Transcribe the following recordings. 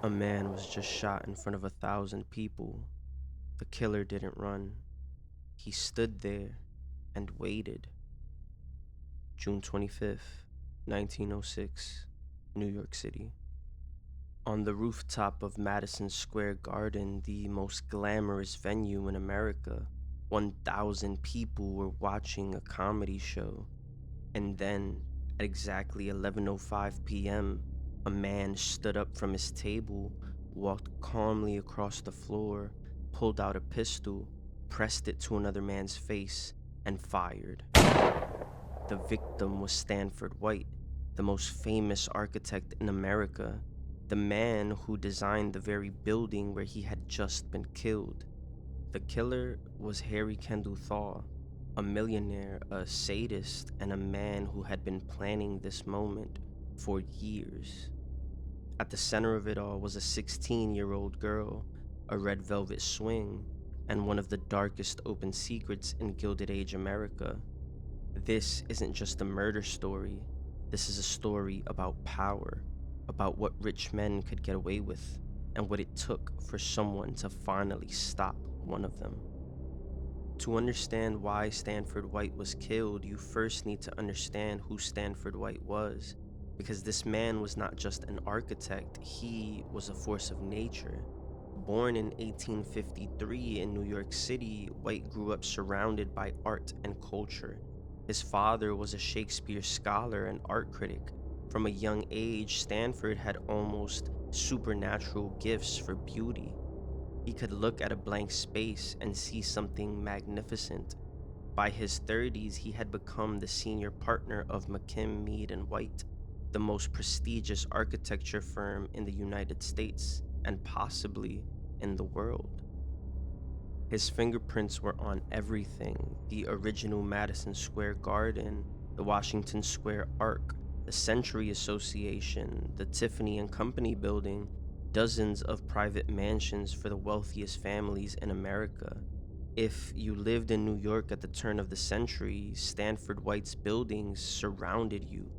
A man was just shot in front of 1,000 people. The killer didn't run. He stood there and waited. June 25th, 1906, New York City. On the rooftop of Madison Square Garden, the most glamorous venue in America, 1,000 people were watching a comedy show. And then, at exactly 11:05 p.m., a man stood up from his table, walked calmly across the floor, pulled out a pistol, pressed it to another man's face, and fired. The victim was Stanford White, the most famous architect in America, the man who designed the very building where he had just been killed. The killer was Harry Kendall Thaw, a millionaire, a sadist, and a man who had been planning this moment for years. At the center of it all was a 16-year-old girl, a red velvet swing, and one of the darkest open secrets in Gilded Age America. This isn't just a murder story. This is a story about power, about what rich men could get away with, and what it took for someone to finally stop one of them. To understand why Stanford White was killed, you first need to understand who Stanford White was, because this man was not just an architect, he was a force of nature. Born in 1853 in New York City, White grew up surrounded by art and culture. His father was a Shakespeare scholar and art critic. From a young age, Stanford had almost supernatural gifts for beauty. He could look at a blank space and see something magnificent. By his 30s, he had become the senior partner of McKim, Mead and White, the most prestigious architecture firm in the United States and possibly in the world. His fingerprints were on everything: the original Madison Square Garden, the Washington Square Arc, the Century Association, the Tiffany and Company building, dozens of private mansions for the wealthiest families in America. If you lived in New York at the turn of the century, Stanford White's buildings surrounded you.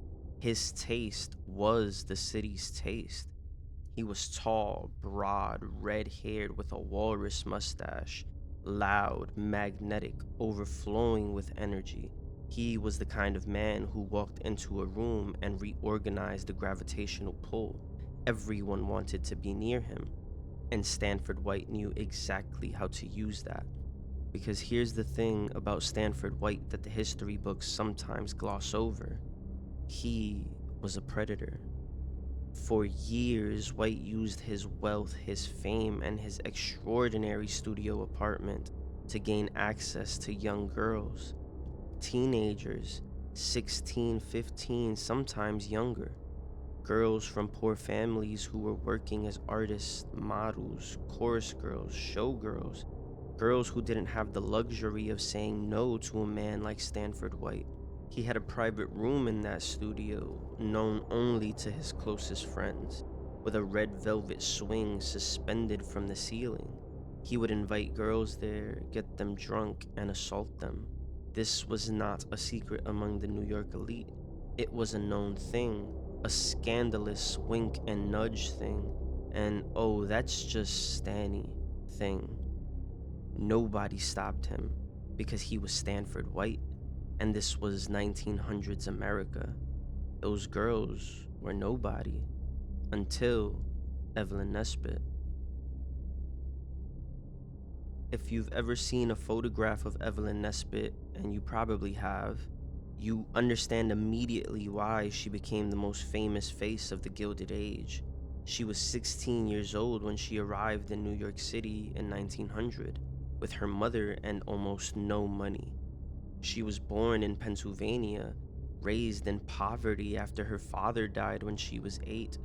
His taste was the city's taste. He was tall, broad, red-haired with a walrus mustache, loud, magnetic, overflowing with energy. He was the kind of man who walked into a room and reorganized the gravitational pull. Everyone wanted to be near him, and Stanford White knew exactly how to use that. Because here's the thing about Stanford White that the history books sometimes gloss over: he was a predator. For years, White used his wealth, his fame, and his extraordinary studio apartment to gain access to young girls, teenagers, 16, 15, sometimes younger. Girls from poor families who were working as artists, models, chorus girls, showgirls, girls who didn't have the luxury of saying no to a man like Stanford White. He had a private room in that studio, known only to his closest friends, with a red velvet swing suspended from the ceiling. He would invite girls there, get them drunk, and assault them. This was not a secret among the New York elite. It was a known thing, a scandalous wink and nudge thing, and oh, that's just Stanny thing. Nobody stopped him because he was Stanford White, and this was 1900s America. Those girls were nobody until Evelyn Nesbit. If you've ever seen a photograph of Evelyn Nesbit, and you probably have, you understand immediately why she became the most famous face of the Gilded Age. She was 16 years old when she arrived in New York City in 1900, with her mother and almost no money. She was born in Pennsylvania, raised in poverty after her father died when she was 8.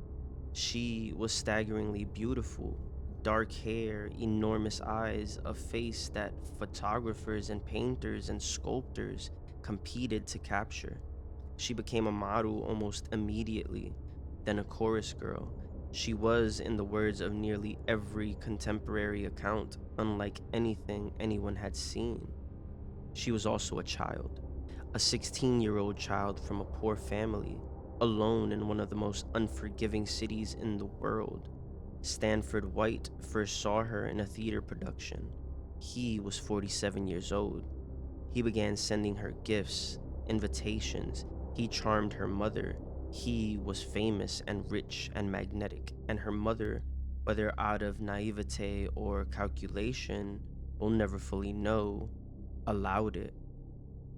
She was staggeringly beautiful: dark hair, enormous eyes, a face that photographers and painters and sculptors competed to capture. She became a model almost immediately, then a chorus girl. She was, in the words of nearly every contemporary account, unlike anything anyone had seen. She was also a child, a 16-year-old child from a poor family, alone in one of the most unforgiving cities in the world. Stanford White first saw her in a theater production. He was 47 years old. He began sending her gifts, invitations. He charmed her mother. He was famous and rich and magnetic, and her mother, whether out of naivete or calculation, we'll never fully know, allowed it.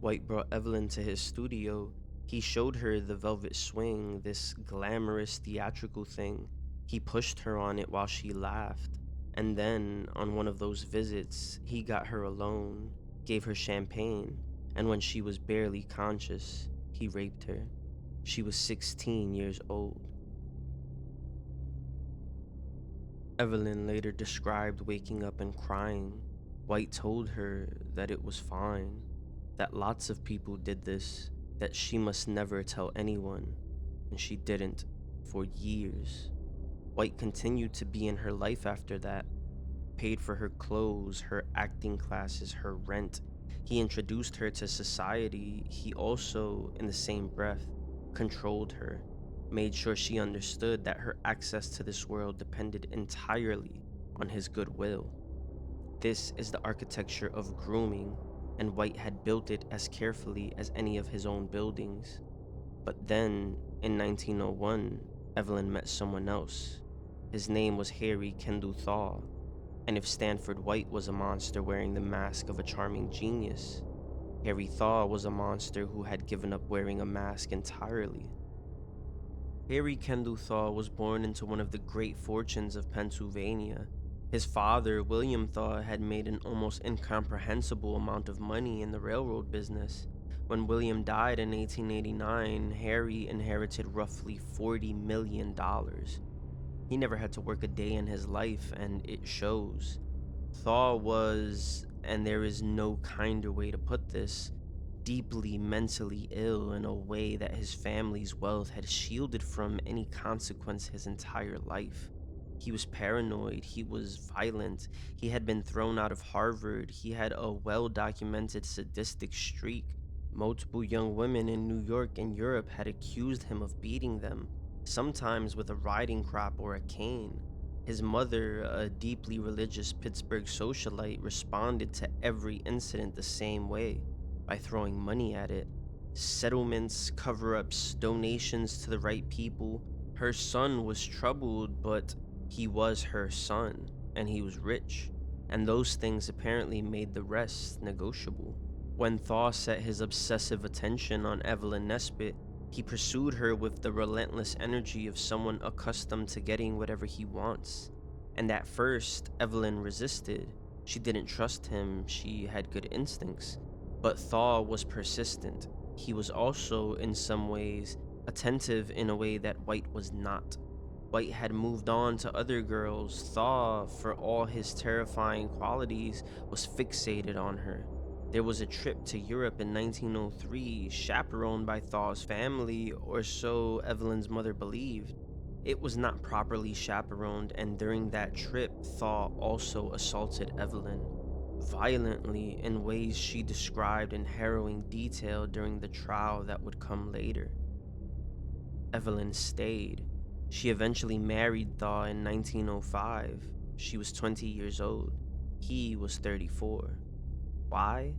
White brought Evelyn to his studio. He showed her the velvet swing, this glamorous theatrical thing. He pushed her on it while she laughed. And then, on one of those visits, he got her alone, gave her champagne, and when she was barely conscious, he raped her. She was 16 years old. Evelyn later described waking up and crying. White told her that it was fine, that lots of people did this, that she must never tell anyone, and she didn't for years. White continued to be in her life after that, paid for her clothes, her acting classes, her rent. He introduced her to society. He also, in the same breath, controlled her, made sure she understood that her access to this world depended entirely on his goodwill. This is the architecture of grooming, and White had built it as carefully as any of his own buildings. But then, in 1901, Evelyn met someone else. His name was Harry Kendall Thaw, and if Stanford White was a monster wearing the mask of a charming genius, Harry Thaw was a monster who had given up wearing a mask entirely. Harry Kendall Thaw was born into one of the great fortunes of Pennsylvania. His father, William Thaw, had made an almost incomprehensible amount of money in the railroad business. When William died in 1889, Harry inherited roughly $40 million. He never had to work a day in his life, and it shows. Thaw was, and there is no kinder way to put this, deeply mentally ill in a way that his family's wealth had shielded from any consequence his entire life. He was paranoid, he was violent, he had been thrown out of Harvard, he had a well-documented sadistic streak. Multiple young women in New York and Europe had accused him of beating them, sometimes with a riding crop or a cane. His mother, a deeply religious Pittsburgh socialite, responded to every incident the same way, by throwing money at it. Settlements, cover-ups, donations to the right people. Her son was troubled, but he was her son, and he was rich, and those things apparently made the rest negotiable. When Thaw set his obsessive attention on Evelyn Nesbit, he pursued her with the relentless energy of someone accustomed to getting whatever he wants. And at first, Evelyn resisted. She didn't trust him, she had good instincts. But Thaw was persistent. He was also, in some ways, attentive in a way that White was not. White had moved on to other girls. Thaw, for all his terrifying qualities, was fixated on her. There was a trip to Europe in 1903, chaperoned by Thaw's family, or so Evelyn's mother believed. It was not properly chaperoned, and during that trip, Thaw also assaulted Evelyn, violently in ways she described in harrowing detail during the trial that would come later. Evelyn stayed. She eventually married Thaw in 1905. She was 20 years old. He was 34. Why?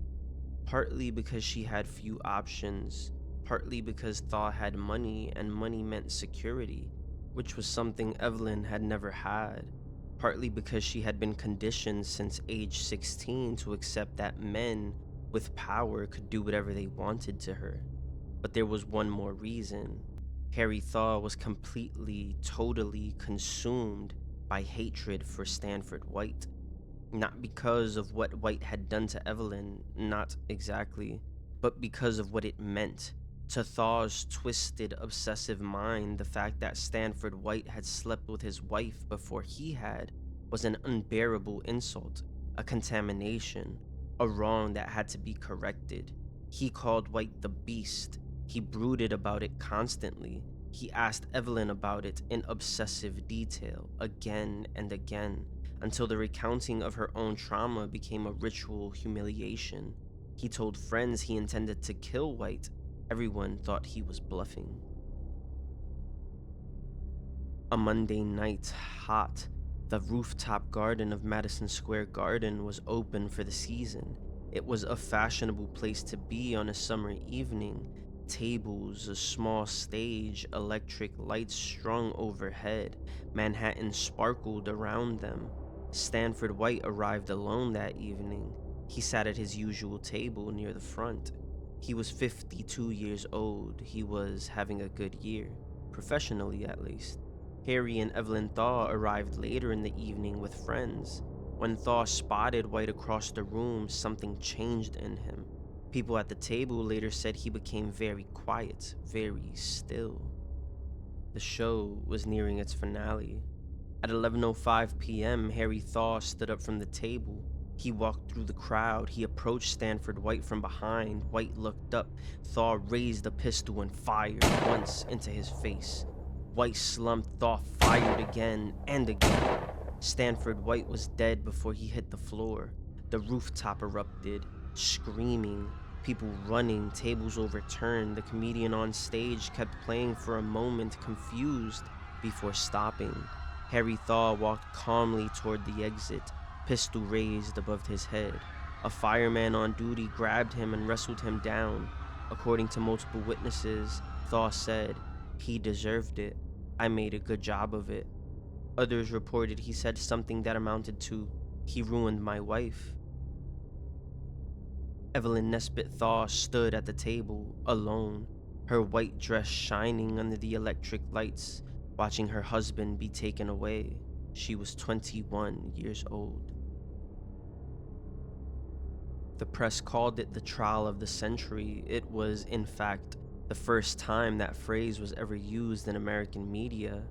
Partly because she had few options, partly because Thaw had money, and money meant security, which was something Evelyn had never had. Partly because she had been conditioned since age 16 to accept that men with power could do whatever they wanted to her. But there was one more reason. Harry Thaw was completely, totally consumed by hatred for Stanford White. Not because of what White had done to Evelyn, not exactly, but because of what it meant. To Thaw's twisted, obsessive mind, the fact that Stanford White had slept with his wife before he had was an unbearable insult, a contamination, a wrong that had to be corrected. He called White the Beast. He brooded about it constantly. He asked Evelyn about it in obsessive detail, again and again, until the recounting of her own trauma became a ritual humiliation. He told friends he intended to kill White. Everyone thought he was bluffing. A Monday night, hot, The rooftop garden of Madison Square Garden was open for the season. It was a fashionable place to be on a summer evening. Tables, a small stage, electric lights strung overhead. Manhattan sparkled around them. Stanford White arrived alone that evening. He sat at his usual table near the front. He was 52 years old. He was having a good year, professionally at least. Harry and Evelyn Thaw arrived later in the evening with friends. When Thaw spotted White across the room, something changed in him. People at the table later said he became very quiet, very still. The show was nearing its finale. At 11:05 p.m., Harry Thaw stood up from the table. He walked through the crowd. He approached Stanford White from behind. White looked up. Thaw raised a pistol and fired once into his face. White slumped. Thaw fired again and again. Stanford White was dead before he hit the floor. The rooftop erupted, screaming, people running, tables overturned. The comedian on stage kept playing for a moment, confused, before stopping. Harry Thaw walked calmly toward the exit, pistol raised above his head. A fireman on duty grabbed him and wrestled him down. According to multiple witnesses, Thaw said, "He deserved it. I made a good job of it." Others reported he said something that amounted to, "He ruined my wife." Evelyn Nesbit Thaw stood at the table, alone, her white dress shining under the electric lights, watching her husband be taken away. She was 21 years old. The press called it the trial of the century. It was, in fact, the first time that phrase was ever used in American media.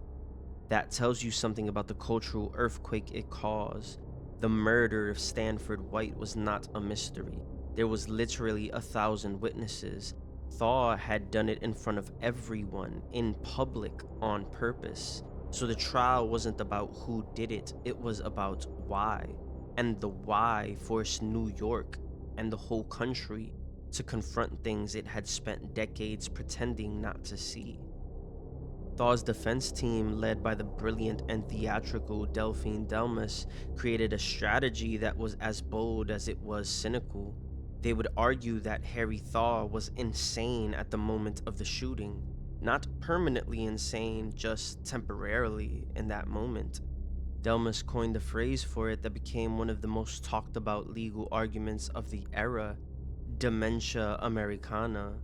That tells you something about the cultural earthquake it caused. The murder of Stanford White was not a mystery. There was literally 1,000 witnesses. Thaw had done it in front of everyone, in public, on purpose. So the trial wasn't about who did it, it was about why. And the why forced New York and the whole country to confront things it had spent decades pretending not to see. Thaw's defense team, led by the brilliant and theatrical Delphine Delmas, created a strategy that was as bold as it was cynical. They would argue that Harry Thaw was insane at the moment of the shooting. Not permanently insane, just temporarily in that moment. Delmas coined a phrase for it that became one of the most talked about legal arguments of the era, dementia Americana.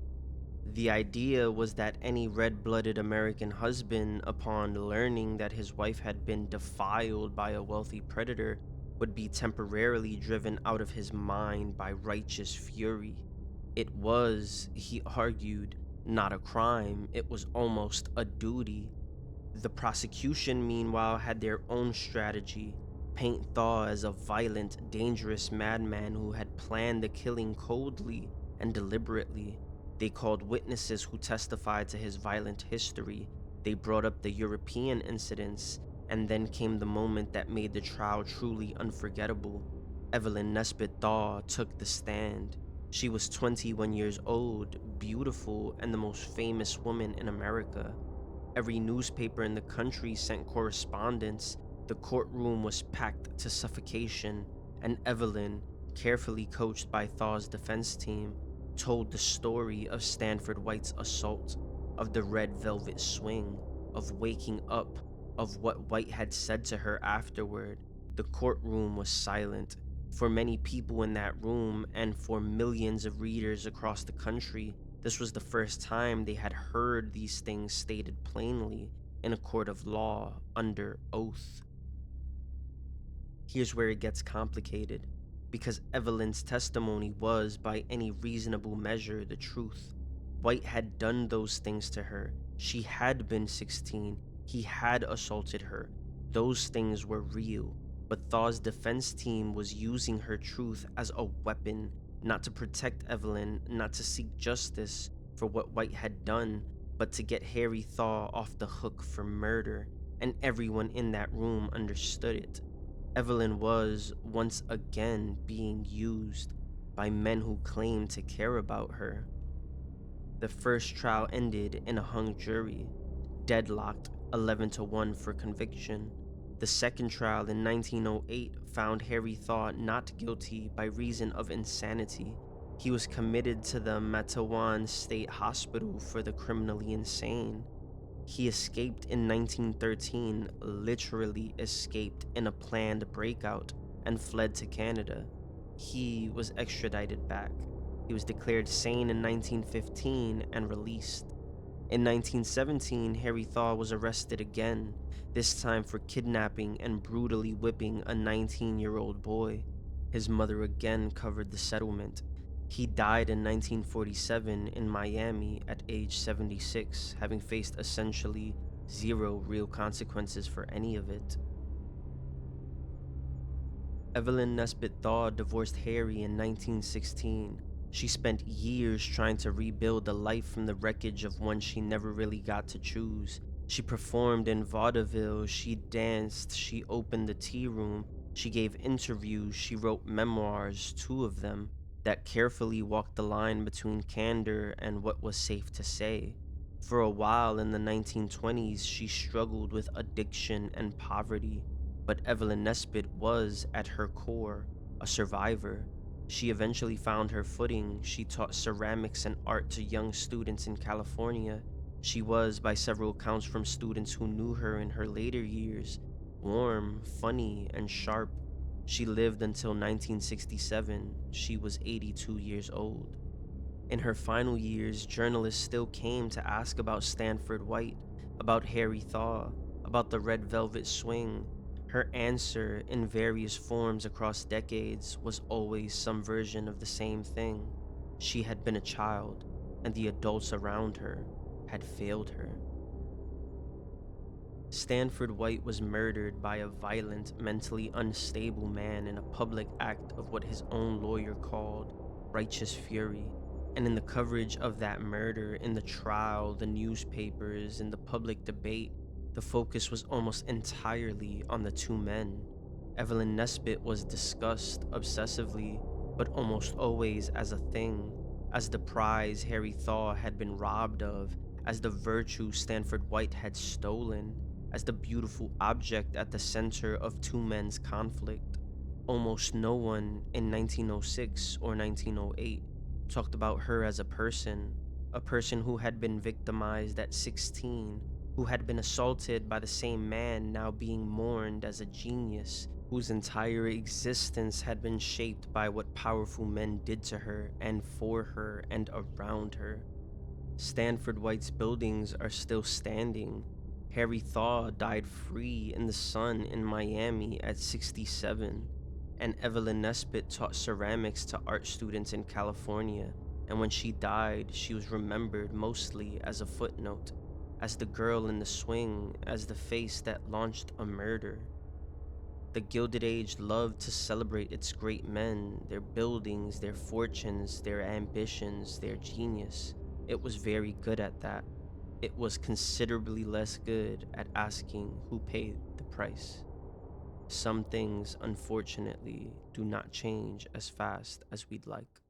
The idea was that any red-blooded American husband, upon learning that his wife had been defiled by a wealthy predator, would be temporarily driven out of his mind by righteous fury. It was, he argued, not a crime, it was almost a duty. The prosecution, meanwhile, had their own strategy: paint Thaw as a violent, dangerous madman who had planned the killing coldly and deliberately. They called witnesses who testified to his violent history. They brought up the European incidents, and then came the moment that made the trial truly unforgettable. Evelyn Nesbit Thaw took the stand. She was 21 years old, beautiful, and the most famous woman in America. Every newspaper in the country sent correspondence. The courtroom was packed to suffocation, and Evelyn, carefully coached by Thaw's defense team, told the story of Stanford White's assault, of the red velvet swing, of waking up, of what White had said to her afterward. The courtroom was silent. For many people in that room, and for millions of readers across the country, this was the first time they had heard these things stated plainly in a court of law under oath. Here's where it gets complicated, because Evelyn's testimony was, by any reasonable measure, the truth. White had done those things to her. She had been 16. He had assaulted her. Those things were real. But Thaw's defense team was using her truth as a weapon, not to protect Evelyn, not to seek justice for what White had done, but to get Harry Thaw off the hook for murder, and everyone in that room understood it. Evelyn was, once again, being used by men who claimed to care about her. The first trial ended in a hung jury, deadlocked 11-1 for conviction. The second trial in 1908 found Harry Thaw not guilty by reason of insanity. He was committed to the Matawan State Hospital for the criminally insane. He escaped in 1913, literally escaped in a planned breakout, and fled to Canada. He was extradited back. He was declared sane in 1915 and released. In 1917, Harry Thaw was arrested again, this time for kidnapping and brutally whipping a 19-year-old boy. His mother again covered the settlement. He died in 1947 in Miami at age 76, having faced essentially zero real consequences for any of it. Evelyn Nesbit Thaw divorced Harry in 1916. She spent years trying to rebuild a life from the wreckage of one she never really got to choose. She performed in vaudeville, she danced, she opened the tea room, she gave interviews, she wrote memoirs, two of them, that carefully walked the line between candor and what was safe to say. For a while in the 1920s, she struggled with addiction and poverty. But Evelyn Nesbit was, at her core, a survivor. She eventually found her footing. She taught ceramics and art to young students in California. She was, by several accounts from students who knew her in her later years, warm, funny, and sharp. She lived until 1967. She was 82 years old. In her final years, journalists still came to ask about Stanford White, about Harry Thaw, about the Red Velvet Swing. Her answer, in various forms across decades, was always some version of the same thing. She had been a child, and the adults around her had failed her. Stanford White was murdered by a violent, mentally unstable man in a public act of what his own lawyer called righteous fury. And in the coverage of that murder, in the trial, the newspapers, in the public debate, the focus was almost entirely on the two men. Evelyn Nesbit was discussed obsessively, but almost always as a thing, as the prize Harry Thaw had been robbed of, as the virtue Stanford White had stolen, as the beautiful object at the center of two men's conflict. Almost no one in 1906 or 1908 talked about her as a person who had been victimized at 16, who had been assaulted by the same man now being mourned as a genius, whose entire existence had been shaped by what powerful men did to her and for her and around her. Stanford White's buildings are still standing. Harry Thaw died free in the sun in Miami at 67, and Evelyn Nesbit taught ceramics to art students in California, and when she died, she was remembered mostly as a footnote, as the girl in the swing, as the face that launched a murder. The Gilded Age loved to celebrate its great men, their buildings, their fortunes, their ambitions, their genius. It was very good at that. It was considerably less good at asking who paid the price. Some things, unfortunately, do not change as fast as we'd like.